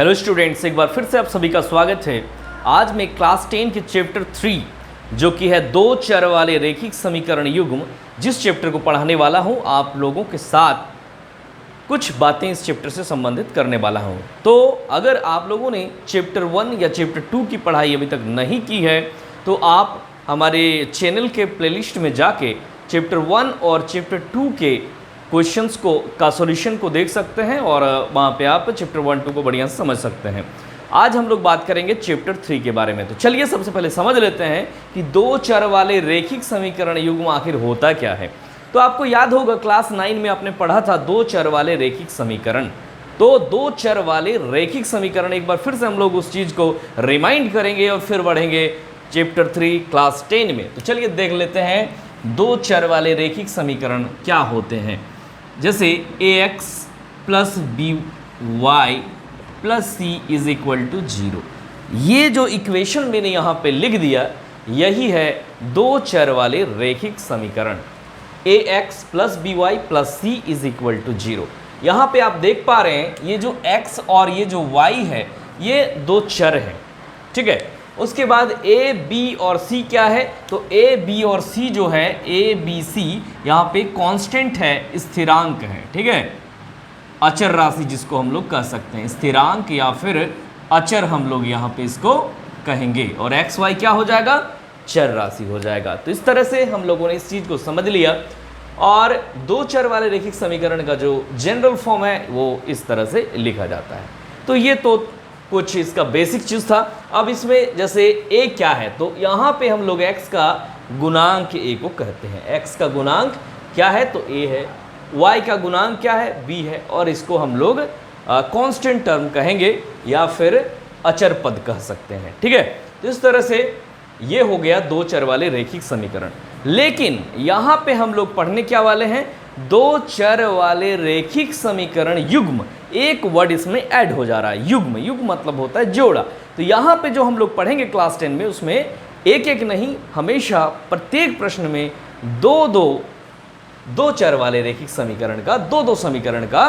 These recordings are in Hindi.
हेलो स्टूडेंट्स, एक बार फिर से आप सभी का स्वागत है। आज मैं क्लास 10 के चैप्टर 3 जो कि है दो चर वाले रैखिक समीकरण युग्म, जिस चैप्टर को पढ़ाने वाला हूं, आप लोगों के साथ कुछ बातें इस चैप्टर से संबंधित करने वाला हूं। तो अगर आप लोगों ने चैप्टर 1 या चैप्टर 2 की पढ़ाई अभी तक नहीं की है तो आप हमारे चैनल के प्लेलिस्ट में जाके चैप्टर 1 और चैप्टर 2 के क्वेश्चंस का सॉल्यूशन को देख सकते हैं और वहाँ पे आप चैप्टर 1 2 को बढ़िया से समझ सकते हैं। आज हम लोग बात करेंगे चैप्टर 3 के बारे में। तो चलिए सबसे पहले समझ लेते हैं कि दो चर वाले रैखिक समीकरण युग्म आखिर होता क्या है। तो आपको याद होगा क्लास 9 में आपने पढ़ा था दो चर वाले रैखिक समीकरण। तो दो चर वाले रैखिक समीकरण एक बार फिर से हम लोग उस चीज़ को रिमाइंड करेंगे और फिर बढ़ेंगे चैप्टर 3 क्लास 10 में। तो चलिए देख लेते हैं दो चर वाले रैखिक समीकरण क्या होते हैं। जैसे ax plus B Y plus C is equal to 0, ये जो इक्वेशन मैंने यहाँ पे लिख दिया यही है दो चर वाले रैखिक समीकरण। ax plus B Y plus C is equal to 0। यहाँ पे आप देख पा रहे हैं ये जो x और ये जो y है ये दो चर हैं, ठीक है। उसके बाद a, b और c क्या है, तो a, b और c जो है a, b, c यहाँ पे कांस्टेंट है, स्थिरांक है, ठीक है। अचर राशि जिसको हम लोग कह सकते हैं, स्थिरांक या फिर अचर हम लोग यहाँ पे इसको कहेंगे। और x, y क्या हो जाएगा, चर राशि हो जाएगा। तो इस तरह से हम लोगों ने इस चीज़ को समझ लिया और दो चर वाले रैखिक समीकरण का जो जनरल फॉर्म है वो इस तरह से लिखा जाता है। तो ये तो कुछ इसका बेसिक चीज़ था। अब इसमें जैसे a क्या है, तो यहाँ पे हम लोग x का गुणांक a को कहते हैं। x का गुणांक क्या है, तो a है। y का गुणांक क्या है, b है। और इसको हम लोग कांस्टेंट टर्म कहेंगे या फिर अचर पद कह सकते हैं, ठीक है। तो इस तरह से ये हो गया दो चर वाले रैखिक समीकरण। लेकिन यहाँ पे हम लोग पढ़ने क्या वाले हैं, दो चर वाले रैखिक समीकरण युग्म। एक वर्ड इसमें ऐड हो जा रहा है, युग्म। युग्म मतलब होता है जोड़ा। तो यहाँ पे जो हम लोग पढ़ेंगे क्लास 10 में उसमें एक एक नहीं, हमेशा प्रत्येक प्रश्न में दो चर वाले रैखिक समीकरण का दो समीकरण का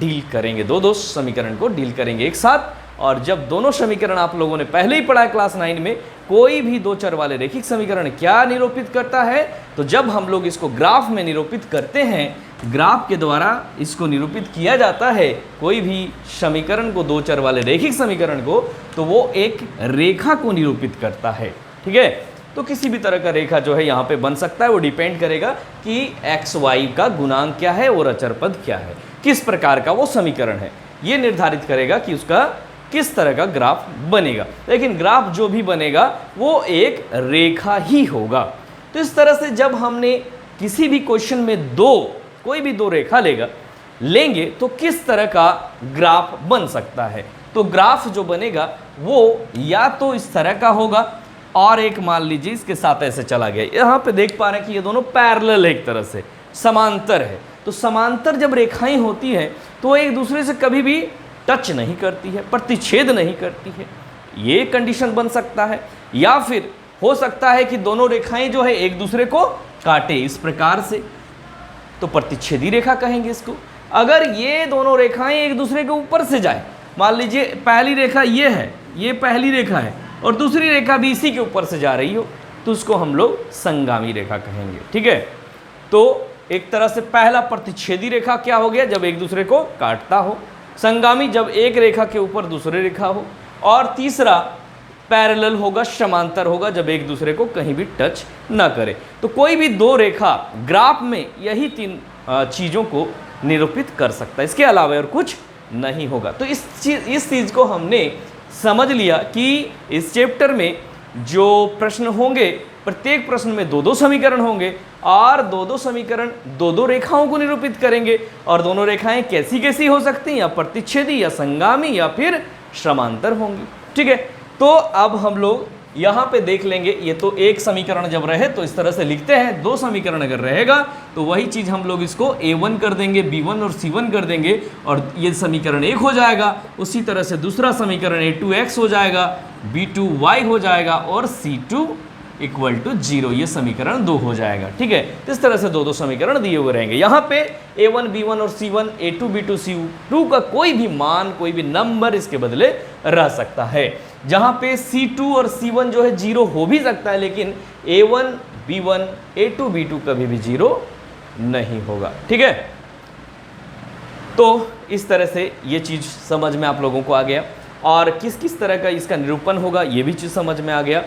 डील करेंगे, दो समीकरण को डील करेंगे एक साथ। और जब दोनों समीकरण आप लोगों ने पहले ही पढ़ा है क्लास 9 में, कोई भी दो चर वाले रैखिक समीकरण क्या निरूपित करता है, तो जब हम लोग इसको ग्राफ में निरूपित करते हैं, ग्राफ के द्वारा इसको निरूपित किया जाता है कोई भी समीकरण को, दो चर वाले रैखिक समीकरण को, तो वो एक रेखा को निरूपित करता है, ठीक है। तो किसी भी तरह का रेखा जो है यहाँ पे बन सकता है, वो डिपेंड करेगा कि एक्स वाई का गुणांक क्या है और अचर पद क्या है, किस प्रकार का वो समीकरण है, ये निर्धारित करेगा कि उसका किस तरह का ग्राफ बनेगा। लेकिन ग्राफ जो भी बनेगा वो एक रेखा ही होगा। तो इस तरह से जब हमने किसी भी क्वेश्चन में कोई भी दो रेखा लेंगे तो किस तरह का ग्राफ बन सकता है, तो ग्राफ जो बनेगा वो या तो इस तरह का होगा और एक मान लीजिए इसके साथ ऐसे चला गया। यहाँ पे देख पा रहे हैं कि ये दोनों पैरेलल है, एक तरह से समांतर है। तो समांतर जब रेखाएं होती हैं तो एक दूसरे से कभी भी टच नहीं करती है, प्रतिच्छेद नहीं करती है, ये कंडीशन बन सकता है। या फिर हो सकता है कि दोनों रेखाएं जो है एक दूसरे को काटे इस प्रकार से, तो प्रतिच्छेदी रेखा कहेंगे इसको। अगर ये दोनों रेखाएं एक दूसरे के ऊपर से जाए, मान लीजिए पहली रेखा ये है, ये पहली रेखा है और दूसरी रेखा भी इसी के ऊपर से जा रही हो, तो उसको हम लोग संगामी रेखा कहेंगे, ठीक है। तो एक तरह से पहला प्रतिच्छेदी रेखा क्या हो गया, जब एक दूसरे को काटता हो। संगामी जब एक रेखा के ऊपर दूसरी रेखा हो। और तीसरा पैरेलल होगा, समांतर होगा, जब एक दूसरे को कहीं भी टच ना करे। तो कोई भी दो रेखा ग्राफ में यही तीन चीज़ों को निरूपित कर सकता है, इसके अलावा और कुछ नहीं होगा। तो इस चीज़ को हमने समझ लिया कि इस चैप्टर में जो प्रश्न होंगे, प्रत्येक प्रश्न में दो समीकरण होंगे और दो समीकरण दो रेखाओं को निरूपित करेंगे। और दोनों रेखाएं कैसी कैसी हो सकती हैं, या प्रतिच्छेदी या संगामी या फिर समांतर होंगी, ठीक है। तो अब हम लोग यहाँ पे देख लेंगे, ये तो एक समीकरण जब रहे तो इस तरह से लिखते हैं, दो समीकरण अगर रहेगा तो वही चीज़ हम लोग इसको a1 कर देंगे, b1 और c1 कर देंगे और ये समीकरण एक हो जाएगा। उसी तरह से दूसरा समीकरण a2x हो जाएगा, b2y हो जाएगा और c2 इक्वल टू 0, ये समीकरण 2 हो जाएगा। ठीक है, इस तरह से दो समीकरण दिए हुए रहेंगे। यहाँ पे a1 b1 और c1 a2 b2 c2 का कोई भी मान, कोई भी नंबर इसके बदले रह सकता है। जहाँ पे c2 और c1 जो है 0 हो भी सकता है, लेकिन a1 b1 a2 b2 कभी भी 0 नहीं होगा। ठीक है, तो इस तरह से ये चीज़ समझ में आप लोगों को आ गया, और किस किस तरह का इसका निरूपण होगा ये भी चीज़ समझ में आ गया।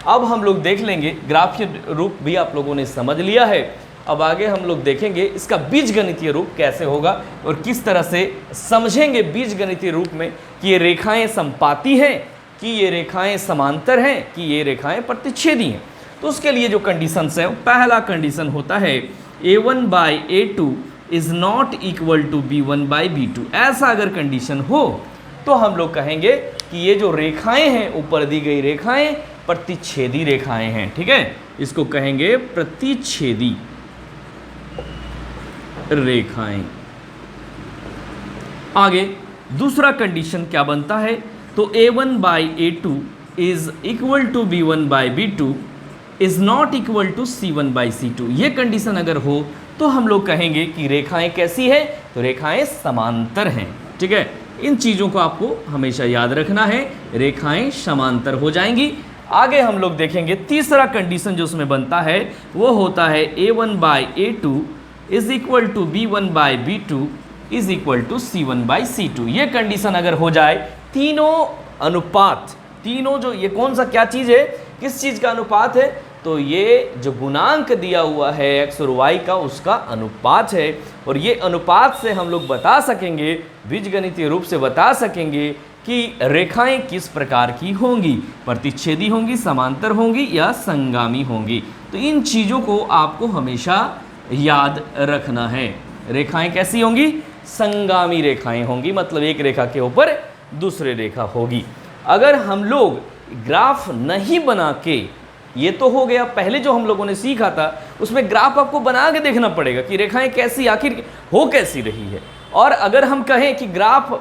अब हम लोग देख लेंगे, ग्राफीय रूप भी आप लोगों ने समझ लिया है। अब आगे हम लोग देखेंगे इसका बीजगणितीय रूप कैसे होगा और किस तरह से समझेंगे बीजगणितीय रूप में कि ये रेखाएं समपाती हैं, कि ये रेखाएं समांतर हैं, कि ये रेखाएं प्रतिच्छेदी हैं। तो उसके लिए जो कंडीशंस है, पहला कंडीशन होता है a1 by a2 is not equal to b1 by b2। ऐसा अगर कंडीशन हो तो हम लोग कहेंगे कि ये जो रेखाएं हैं, ऊपर दी गई रेखाएं प्रतिच्छेदी रेखाएं हैं। ठीक है, इसको कहेंगे प्रतिच्छेदी रेखाएं। आगे दूसरा कंडीशन क्या बनता है, तो a1 by a2 is equal to b1 by b2 is not equal to c1 by c2। ये कंडीशन अगर हो तो हम लोग कहेंगे कि रेखाएं कैसी है, तो रेखाएं समांतर हैं। ठीक है, इन चीज़ों को आपको हमेशा याद रखना है, रेखाएं समांतर हो जाएंगी। आगे हम लोग देखेंगे तीसरा कंडीशन जो उसमें बनता है वो होता है a1 by a2 is equal to b1 by b2 is equal to c1 by c2। ये कंडीशन अगर हो जाए, तीनों अनुपात, तीनों जो ये कौन सा क्या चीज़ है, किस चीज़ का अनुपात है, तो ये जो गुणांक दिया हुआ है x और y का, उसका अनुपात है। और ये अनुपात से हम लोग बता सकेंगे, बीजगणितीय रूप से बता सकेंगे कि रेखाएं किस प्रकार की होंगी, प्रतिच्छेदी होंगी, समांतर होंगी या संगामी होंगी। तो इन चीज़ों को आपको हमेशा याद रखना है। रेखाएं कैसी होंगी, संगामी रेखाएं होंगी, मतलब एक रेखा के ऊपर दूसरी रेखा होगी। अगर हम लोग ग्राफ नहीं बना के, ये तो हो गया पहले जो हम लोगों ने सीखा था, उसमें ग्राफ आपको बना के देखना पड़ेगा कि रेखाएं कैसी आखिर हो कैसी रही है। और अगर हम कहें कि ग्राफ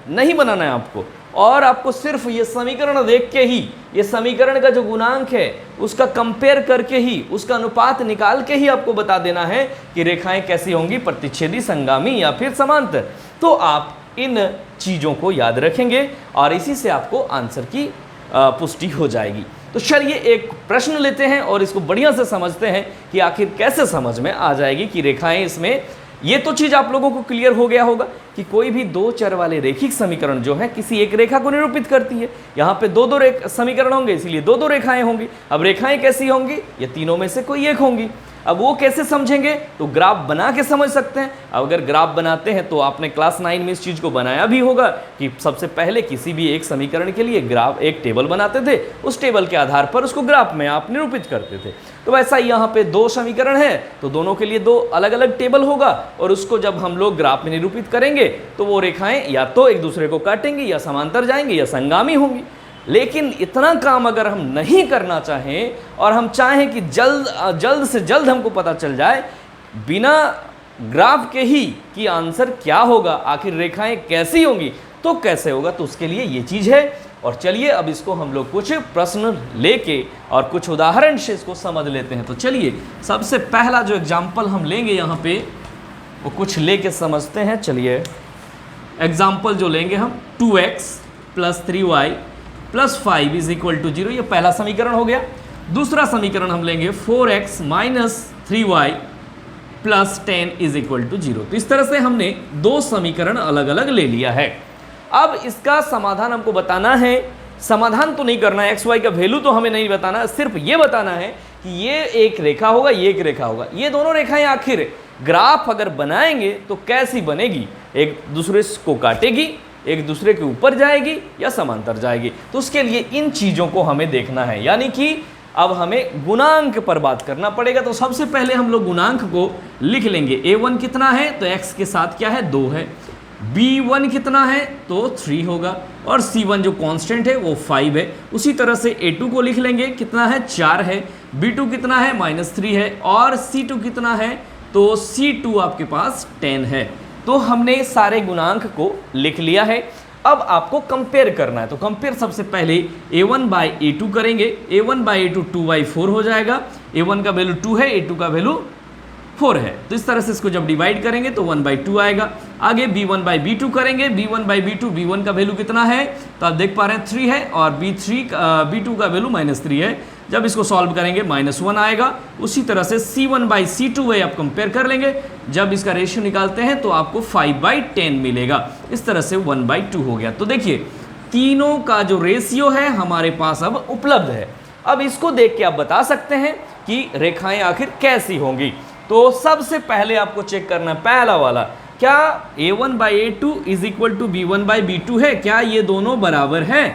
नहीं बनाना है आपको, और आपको सिर्फ ये समीकरण देख के ही, ये समीकरण का जो गुणांक है उसका कंपेयर करके ही, उसका अनुपात निकाल के ही आपको बता देना है कि रेखाएं कैसी होंगी, प्रतिच्छेदी, संगामी या फिर समांतर, तो आप इन चीज़ों को याद रखेंगे और इसी से आपको आंसर की पुष्टि हो जाएगी। तो चलिए एक प्रश्न लेते हैं और इसको बढ़िया से समझते हैं कि आखिर कैसे समझ में आ जाएगी कि रेखाएं इसमें। ये तो चीज़ आप लोगों को क्लियर हो गया होगा कि कोई भी दो चर वाले रैखिक समीकरण जो है किसी एक रेखा को निरूपित करती है। यहाँ पे दो समीकरण होंगे, इसलिए दो रेखाएं होंगी। अब रेखाएं कैसी होंगी, ये तीनों में से कोई एक होंगी। अब वो कैसे समझेंगे, तो ग्राफ बना के समझ सकते हैं। अब अगर ग्राफ बनाते हैं तो आपने क्लास 9 में इस चीज़ को बनाया भी होगा कि सबसे पहले किसी भी एक समीकरण के लिए ग्राफ, एक टेबल बनाते थे, उस टेबल के आधार पर उसको ग्राफ में आप निरूपित करते थे। तो वैसा यहाँ पे दो समीकरण है तो दोनों के लिए दो अलग अलग टेबल होगा, और उसको जब हम लोग ग्राफ में निरूपित करेंगे तो वो रेखाएं या तो एक दूसरे को काटेंगी, या समांतर जाएंगी, या संगामी होंगी। लेकिन इतना काम अगर हम नहीं करना चाहें और हम चाहें कि जल्द से जल्द हमको पता चल जाए बिना ग्राफ के ही कि आंसर क्या होगा, आखिर रेखाएं कैसी होंगी, तो कैसे होगा, तो उसके लिए ये चीज़ है। और चलिए अब इसको हम लोग कुछ प्रश्न लेके और कुछ उदाहरण से इसको समझ लेते हैं। तो चलिए सबसे पहला जो एग्जाम्पल हम लेंगे यहाँ पे वो कुछ लेके समझते हैं। चलिए एग्जाम्पल जो लेंगे हम 2x + 3y + 5 is equal to 0, ये पहला समीकरण हो गया। दूसरा समीकरण हम लेंगे 4x - 3y + 10 is equal to 0। तो इस तरह से हमने दो समीकरण अलग अलग ले लिया है। अब इसका समाधान हमको बताना है। समाधान तो नहीं करना है, एक्स वाई का वैल्यू तो हमें नहीं बताना, सिर्फ ये बताना है कि ये एक रेखा होगा, ये एक रेखा होगा। ये दोनों रेखाएं आखिर ग्राफ अगर बनाएंगे तो कैसी बनेगी, एक दूसरे को काटेगी, एक दूसरे के ऊपर जाएगी या समांतर जाएगी। तो उसके लिए इन चीज़ों को हमें देखना है, यानी कि अब हमें गुणांक पर बात करना पड़ेगा। तो सबसे पहले हम लोग गुणांक को लिख लेंगे। a1 कितना है, तो x के साथ क्या है, 2 है। b1 कितना है, तो 3 होगा, और c1 जो कांस्टेंट है वो 5 है। उसी तरह से a2 को लिख लेंगे, कितना है, 4 है। b2 कितना है, -3 है, और c2 कितना है, तो c2 आपके पास 10 है। तो हमने सारे गुणांक को लिख लिया है। अब आपको कंपेयर करना है, तो कंपेयर सबसे पहले a1 बाई a2 करेंगे। a1 बाई a2 2/4 हो जाएगा। a1 का वैल्यू 2 है, a2 का वैल्यू 4 है, तो इस तरह से इसको जब डिवाइड करेंगे तो 1/2 आएगा। आगे b1 बाई b2 करेंगे। b1 बाई b2, b1 का वैल्यू कितना है तो आप देख पा रहे हैं 3 है, और b2 का वैल्यू -3 है। जब इसको सॉल्व करेंगे -1 आएगा। उसी तरह से c1 बाई c2 वही आप कंपेयर कर लेंगे। जब इसका रेशियो निकालते हैं तो आपको 5/10 मिलेगा। इस तरह से 1/2 हो गया। तो देखिए तीनों का जो रेशियो है हमारे पास अब उपलब्ध है। अब इसको देख के आप बता सकते हैं कि रेखाएं आखिर कैसी होंगी। तो सबसे पहले आपको चेक करना है पहला वाला, क्या a1 by a2 is equal to b1 by b2 है, क्या ये दोनों बराबर हैं?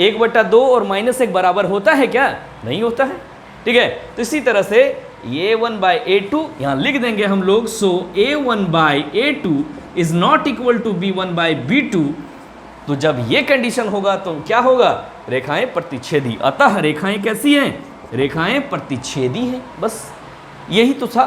1/2 और -1 बराबर होता है क्या? नहीं होता है, ठीक है। तो इसी तरह से a1 बाई a2 यहां लिख देंगे हम लोग। So a1 by a2 is not equal to b1 by b2। तो जब ये कंडीशन होगा तो क्या होगा? रेखाएं प्रतिच्छेदी। अतः रेखाएं कैसी हैं? रेखाएं प्रतिच्छेदी हैं। बस यही तो था,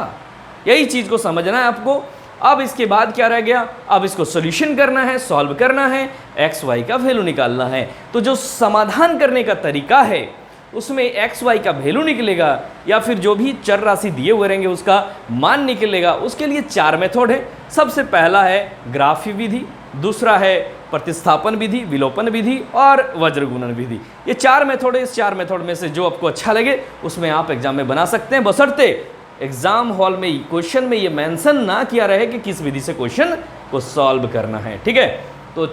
यही चीज को समझना है आपको। अब इसके बाद क्या रह गया? अब इसको सॉल्यूशन करना है, सॉल्व करना है, एक्स वाई का वैल्यू निकालना है। तो जो समाधान करने का तरीका है उसमें एक्स वाई का वैल्यू निकलेगा या फिर जो भी चर राशि दिए हुए रहेंगे उसका मान निकलेगा। उसके लिए 4 मेथड है। सबसे पहला है ग्राफी विधि, दूसरा है प्रतिस्थापन विधि, विलोपन विधि और वज्रगुणन विधि। ये 4 मेथड है। इस 4 मेथड में से जो आपको अच्छा लगे उसमें आप एग्जाम में बना सकते हैं, बशर्ते एग्जाम हॉल में क्वेश्चन में ये मेंशन ना किया रहे कि किस विधि से क्वेश्चन को सॉल्व करना है, ठीक है। तो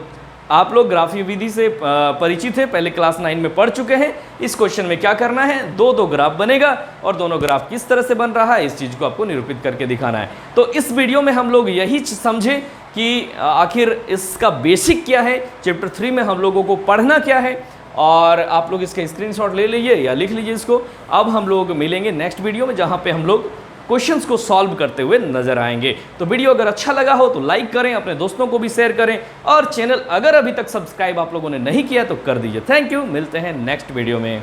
आप लोग ग्राफी विधि से परिचित है, पहले क्लास 9 में पढ़ चुके हैं। इस क्वेश्चन में क्या करना है, दो ग्राफ बनेगा और दोनों ग्राफ किस तरह से बन रहा है इस चीज को आपको निरूपित करके दिखाना है। तो इस वीडियो में हम लोग यही समझे कि आखिर इसका बेसिक क्या है, चैप्टर 3 में हम लोगों को पढ़ना क्या है, और आप लोग इसका स्क्रीनशॉट ले लीजिए या लिख लीजिए इसको। अब हम लोग मिलेंगे नेक्स्ट वीडियो में जहां पे हम लोग क्वेश्चंस को सॉल्व करते हुए नजर आएंगे। तो वीडियो अगर अच्छा लगा हो तो लाइक करें, अपने दोस्तों को भी शेयर करें, और चैनल अगर अभी तक सब्सक्राइब आप लोगों ने नहीं किया तो कर दीजिए। थैंक यू, मिलते हैं नेक्स्ट वीडियो में।